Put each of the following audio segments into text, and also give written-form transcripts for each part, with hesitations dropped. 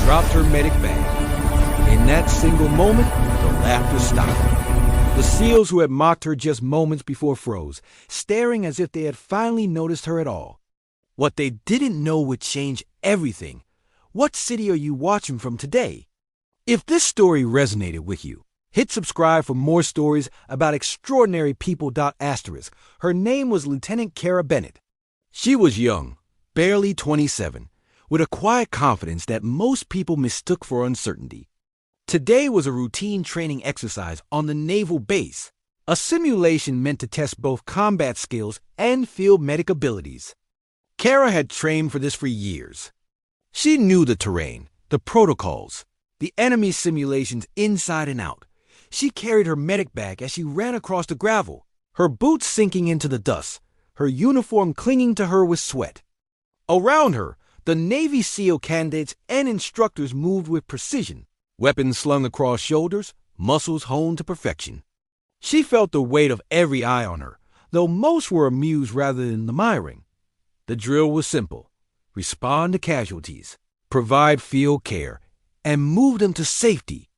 dropped her medic bag. In that single moment, the laughter stopped. The SEALs who had mocked her just moments before froze, staring as if they had finally noticed her at all. What they didn't know would change everything. What city are you watching from today? If this story resonated with you, hit subscribe for more stories about extraordinary people. Her name was Lieutenant Kara Bennett. She was young, barely 27, with a quiet confidence that most people mistook for uncertainty. Today was a routine training exercise on the naval base, a simulation meant to test both combat skills and field medic abilities. Kara had trained for this for years. She knew the terrain, the protocols, the enemy simulations inside and out. She carried her medic bag as she ran across the gravel, her boots sinking into the dust, her uniform clinging to her with sweat. Around her, the Navy SEAL candidates and instructors moved with precision, weapons slung across shoulders, muscles honed to perfection. She felt the weight of every eye on her, though most were amused rather than admiring. The drill was simple: respond to casualties, provide field care, and move them to safety.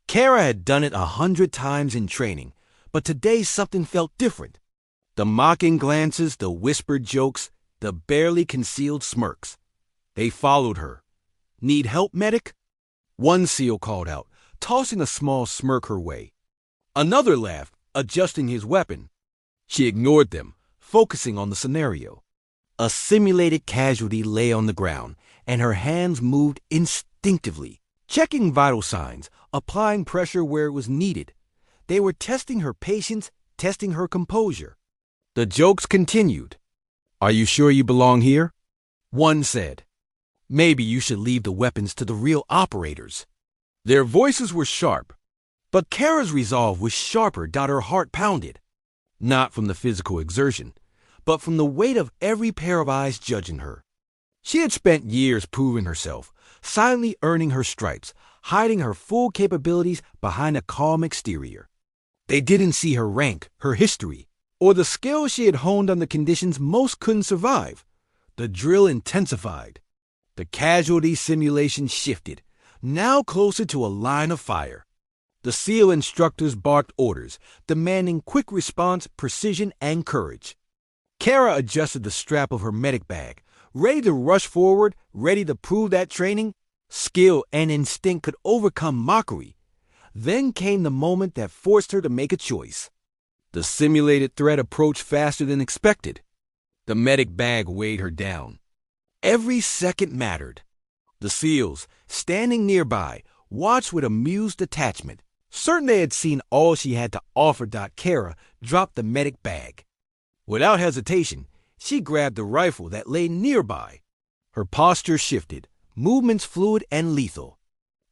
Kara had done it 100 times in training, but today something felt different. The mocking glances, the whispered jokes, the barely concealed smirks. They followed her. Need help, medic? One SEAL called out, tossing a small smirk her way. Another laughed, adjusting his weapon. She ignored them, focusing on the scenario. A simulated casualty lay on the ground, and her hands moved instinctively, checking vital signs, applying pressure where it was needed. They were testing her patience, testing her composure. The jokes continued. Are you sure you belong here? One said. Maybe you should leave the weapons to the real operators. Their voices were sharp, but Kara's resolve was sharper. Her heart pounded, not from the physical exertion, but from the weight of every pair of eyes judging her. She had spent years proving herself, silently earning her stripes, hiding her full capabilities behind a calm exterior. They didn't see her rank, her history, or the skills she had honed under conditions most couldn't survive. The drill intensified. The casualty simulation shifted, now closer to a line of fire. The SEAL instructors barked orders, demanding quick response, precision, and courage. Kara adjusted the strap of her medic bag, ready to rush forward, ready to prove that training, skill, and instinct could overcome mockery. Then came the moment that forced her to make a choice. The simulated threat approached faster than expected. The medic bag weighed her down. Every second mattered. The SEALs, standing nearby, watched with amused detachment, certain they had seen all she had to offer. Kara dropped the medic bag. Without hesitation, she grabbed the rifle that lay nearby. Her posture shifted, movements fluid and lethal.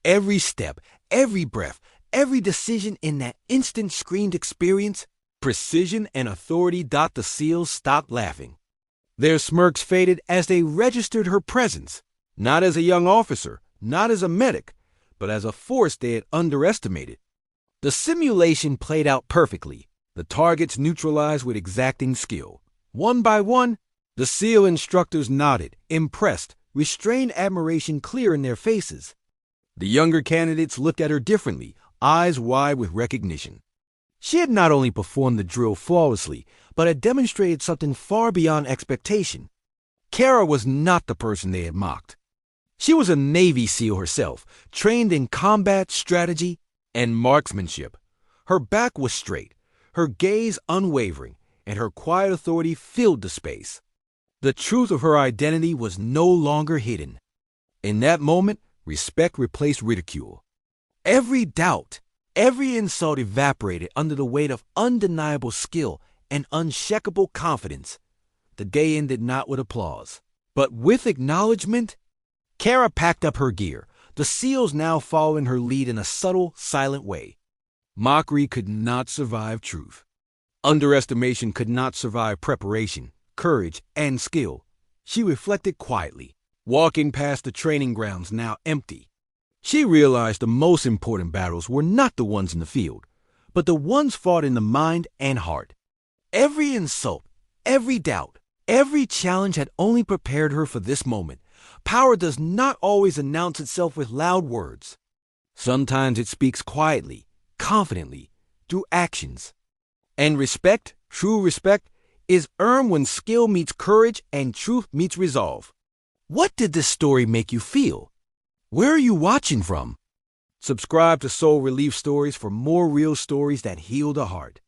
Every step, every breath, every decision in that instant screamed experience, precision, and authority. The SEALs stopped laughing. Their smirks faded as they registered her presence, not as a young officer, not as a medic, but as a force they had underestimated. The simulation played out perfectly, the targets neutralized with exacting skill. One by one, the SEAL instructors nodded, impressed, restrained admiration clear in their faces. The younger candidates looked at her differently, eyes wide with recognition. She had not only performed the drill flawlessly, but had demonstrated something far beyond expectation. Kara was not the person they had mocked. She was a Navy SEAL herself, trained in combat, strategy, and marksmanship. Her back was straight, her gaze unwavering, and her quiet authority filled the space. The truth of her identity was no longer hidden. In that moment, respect replaced ridicule. Every doubt, every insult evaporated under the weight of undeniable skill and unshakable confidence. The day ended not with applause, but with acknowledgement. Kara packed up her gear, the SEALs now following her lead in a subtle, silent way. Mockery could not survive truth. Underestimation could not survive preparation, courage, and skill. She reflected quietly, walking past the training grounds now empty. She realized the most important battles were not the ones in the field, but the ones fought in the mind and heart. Every insult, every doubt, every challenge had only prepared her for this moment, Power does not always announce itself with loud words. Sometimes it speaks quietly, confidently, through actions. And respect, true respect, is earned when skill meets courage and truth meets resolve. What did this story make you feel? Where are you watching from? Subscribe to Soul Relief Stories for more real stories that heal the heart.